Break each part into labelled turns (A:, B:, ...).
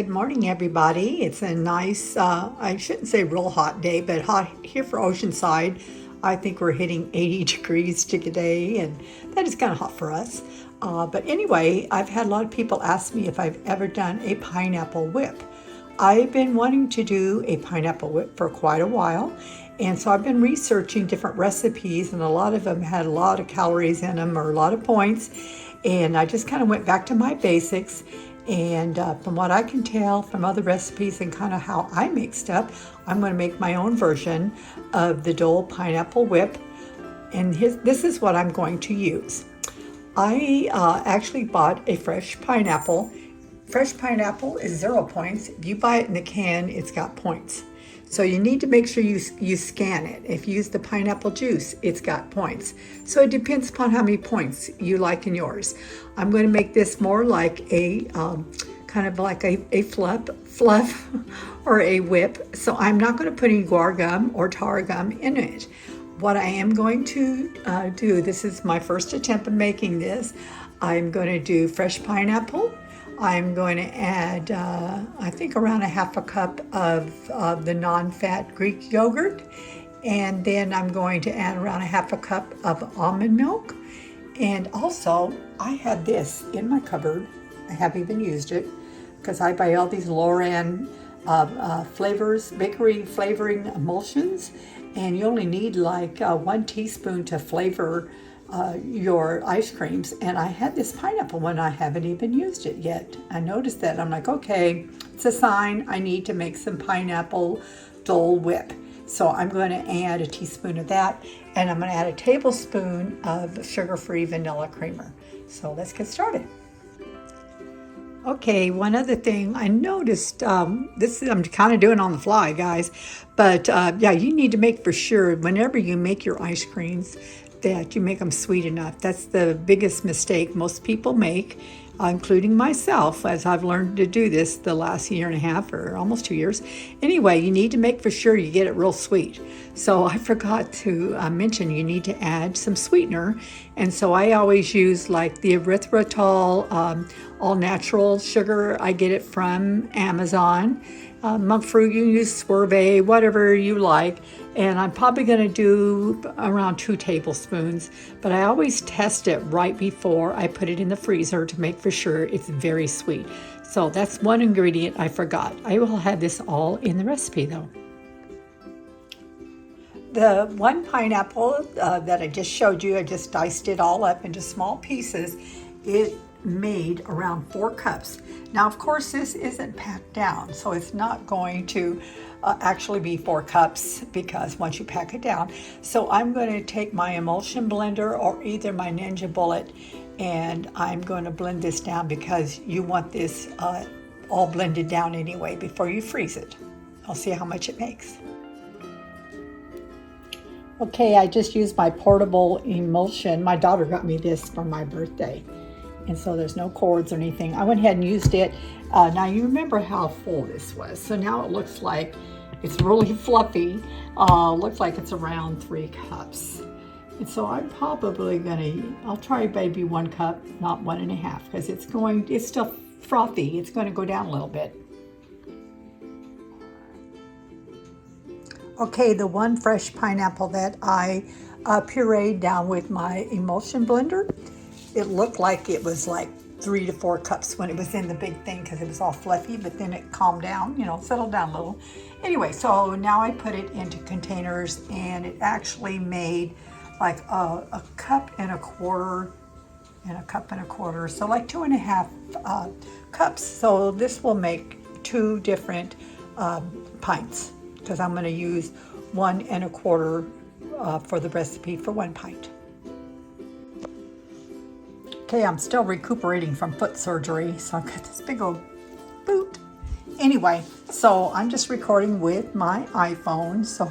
A: Good morning, everybody. It's a nice, I shouldn't say real hot day, but hot here for Oceanside. I think we're hitting 80 degrees today, and that is kind of hot for us. But anyway, I've had a lot of people ask me if I've ever done a pineapple whip. I've been wanting to do a pineapple whip for quite a while, and so I've been researching different recipes, and a lot of them had a lot of calories in them or a lot of points. And I just kind of went back to my basics. And from what I can tell from other recipes and kind of how I make stuff, I'm going to make my own version of the Dole Pineapple Whip. And this is what I'm going to use. I actually bought a fresh pineapple. Fresh pineapple is 0 points. If you buy it in the can, it's got points. So you need to make sure you scan it. If you use the pineapple juice, it's got points. So it depends upon how many points you like in yours. I'm going to make this more like a kind of like a fluff or a whip. So I'm not going to put any guar gum or tar gum in it. What I am going to do, this is my first attempt at making this. I'm going to do fresh pineapple. I'm going to add, I think around a half a cup of the non-fat Greek yogurt. And then I'm going to add around a half a cup of almond milk. And also, I had this in my cupboard. I haven't even used it because I buy all these Loran flavors, bakery flavoring emulsions. And you only need like 1 teaspoon to flavor your ice creams. And I had this pineapple one. I haven't even used it yet. I noticed that. I'm like, okay, it's a sign I need to make some pineapple Dole Whip. So I'm going to add a teaspoon of that, and I'm going to add a tablespoon of sugar-free vanilla creamer. So let's get started. Okay, one other thing I noticed, this is, I'm kind of doing on the fly, guys, but yeah, you need to make for sure whenever you make your ice creams that you make them sweet enough. That's the biggest mistake most people make, including myself, as I've learned to do this the last year and a half or almost 2 years. Anyway, you need to make for sure you get it real sweet. So I forgot to mention you need to add some sweetener. And so I always use like the erythritol all natural sugar. I get it from Amazon. Monk fruit, you use Swerve, whatever you like. And I'm probably going to do around 2 tablespoons, but I always test it right before I put it in the freezer to make for sure it's very sweet. So that's one ingredient I forgot. I will have this all in the recipe though. The one pineapple that I just showed you, I just diced it all up into small pieces. It made around 4 cups. Now, of course, this isn't packed down, so it's not going to actually be 4 cups because once you pack it down. So I'm going to take my emulsion blender or either my Ninja Bullet, and I'm going to blend this down because you want this all blended down anyway before you freeze it. I'll see how much it makes. Okay, I just used my portable emulsion. My daughter got me this for my birthday. And so there's no cords or anything. I went ahead and used it. Now you remember how full this was. So now it looks like it's really fluffy. Looks like it's around 3 cups. And so I'm probably I'll try maybe 1 cup, not 1.5, because it's still frothy. It's going to go down a little bit. Okay, the one fresh pineapple that I pureed down with my emulsion blender, it looked like it was like 3 to 4 cups when it was in the big thing because it was all fluffy, but then it calmed down, settled down a little. Anyway, so now I put it into containers, and it actually made like a cup and a quarter and a cup and a quarter, so like 2.5 cups. So this will make 2 different pints because I'm going to use 1 1/4 for the recipe for 1 pint. Okay, I'm still recuperating from foot surgery, so I've got this big old boot. Anyway, so I'm just recording with my iPhone, so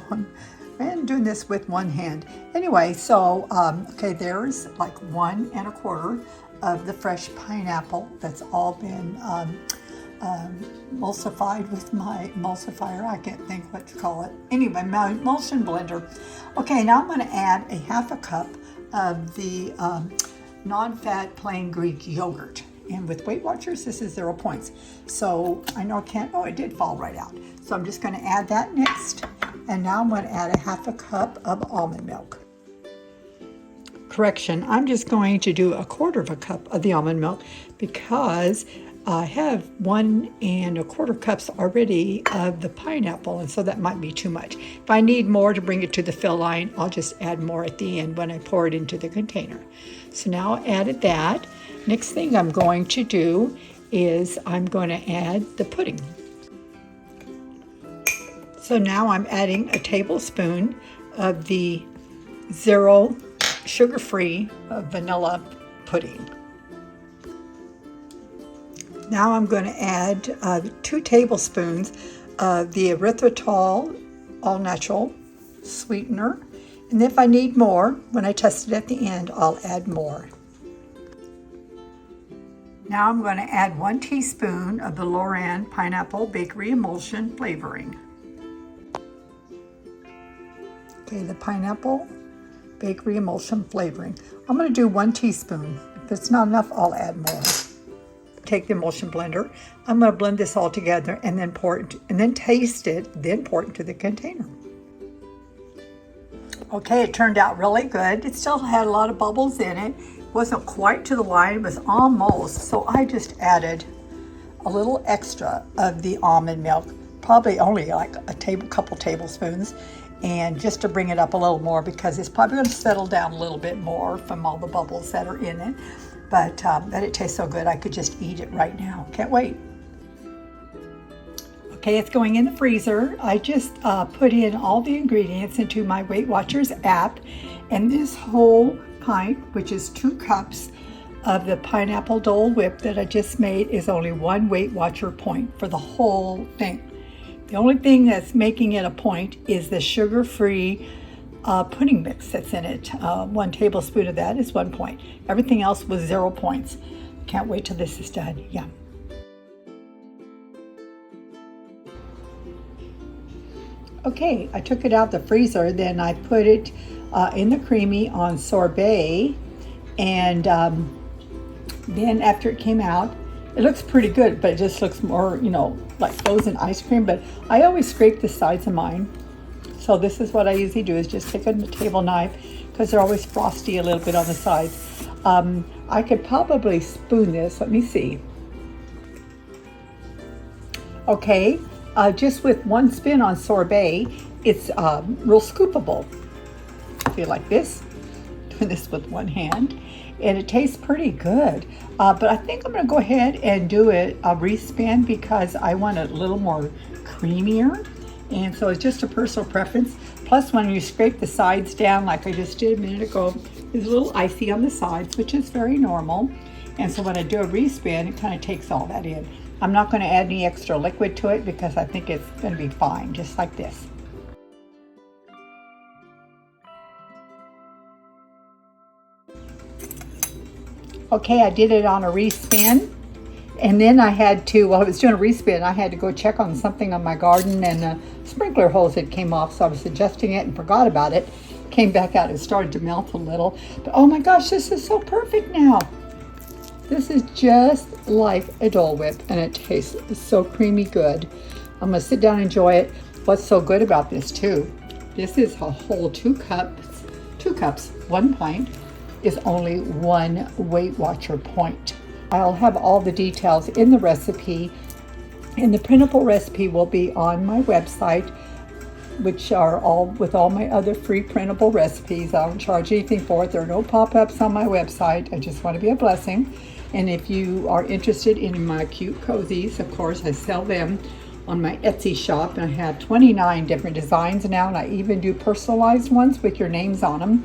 A: I'm doing this with one hand. Anyway, so, okay, there's like 1 1/4 of the fresh pineapple that's all been emulsified with my emulsifier. I can't think what to call it. Anyway, my emulsion blender. Okay, now I'm going to add a half a cup of the non-fat plain Greek yogurt. And with Weight Watchers, this is 0 points. So I know I can't, oh, it did fall right out. So I'm just gonna add that next. And now I'm gonna add a 1/2 cup of almond milk. Correction, I'm just going to do 1/4 cup of the almond milk because I have 1 1/4 cups already of the pineapple, and so that might be too much. If I need more to bring it to the fill line, I'll just add more at the end when I pour it into the container. So now I added that. Next thing I'm going to do is I'm going to add the pudding. So now I'm adding a tablespoon of the 0 sugar-free vanilla pudding. Now I'm going to add 2 tablespoons of the erythritol all-natural sweetener. And if I need more, when I test it at the end, I'll add more. Now I'm going to add 1 teaspoon of the Loran Pineapple Bakery Emulsion flavoring. Okay, the pineapple bakery emulsion flavoring. I'm going to do 1 teaspoon. If it's not enough, I'll add more. Take the emulsion blender. I'm going to blend this all together and then pour it, and then taste it, then pour it into the container. Okay, it turned out really good. It still had a lot of bubbles in it. It wasn't quite to the line, it was almost. So I just added a little extra of the almond milk, probably only like a couple tablespoons. And just to bring it up a little more because it's probably going to settle down a little bit more from all the bubbles that are in it. But that it tastes so good, I could just eat it right now. Can't wait. Okay, it's going in the freezer. I just put in all the ingredients into my Weight Watchers app. And this whole pint, which is 2 cups of the pineapple Dole Whip that I just made, is only 1 Weight Watcher point for the whole thing. The only thing that's making it a point is the sugar-free pudding mix that's in it. 1 tablespoon of that is 1 point. Everything else was 0 points. Can't wait till this is done. Yum. Okay, I took it out the freezer, then I put it in the creamy on sorbet, and then after it came out, it looks pretty good, but it just looks more, like frozen ice cream. But I always scrape the sides of mine. So this is what I usually do, is just take a table knife, because they're always frosty a little bit on the sides. I could probably spoon this. Let me see. Okay, just with 1 spin on sorbet, it's real scoopable. Feel like this. Doing this with 1 hand. And it tastes pretty good. But I think I'm going to go ahead and do it a respin because I want it a little more creamier. And so it's just a personal preference. Plus, when you scrape the sides down like I just did a minute ago, there's a little icy on the sides, which is very normal. And so when I do a respin, it kind of takes all that in. I'm not going to add any extra liquid to it because I think it's going to be fine, just like this. Okay, I did it on a respin, and then I had to, while I was doing a respin, I had to go check on something on my garden, and the sprinkler hose had came off, so I was adjusting it and forgot about it. Came back out, it started to melt a little, but oh my gosh, this is so perfect now. This is just like a Dole Whip, and it tastes so creamy good. I'm gonna sit down and enjoy it. What's so good about this too, this is a whole 2 cups, 1 pint, is only 1 Weight Watcher point. I'll have all the details in the recipe, and the printable recipe will be on my website, which are all with all my other free printable recipes. I don't charge anything for it. There are no pop-ups on my website. I just want to be a blessing. And if you are interested in my cute cozies, of course, I sell them on my Etsy shop, and I have 29 different designs now, and I even do personalized ones with your names on them.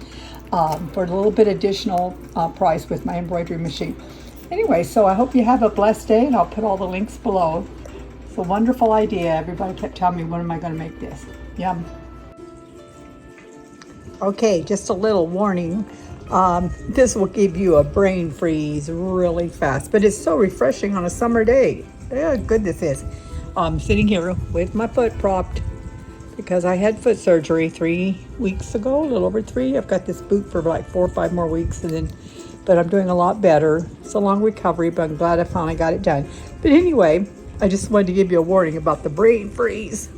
A: For a little bit additional price with my embroidery machine. Anyway, so I hope you have a blessed day, and I'll put all the links below. It's a wonderful idea. Everybody kept telling me, when am I going to make this? Yum. Okay, just a little warning. This will give you a brain freeze really fast, but it's so refreshing on a summer day. Yeah, good this is. I'm sitting here with my foot propped, because I had foot surgery 3 weeks ago, a little over 3. I've got this boot for like 4 or 5 more weeks, and then but I'm doing a lot better. It's a long recovery, but I'm glad I finally got it done. But anyway, I just wanted to give you a warning about the brain freeze.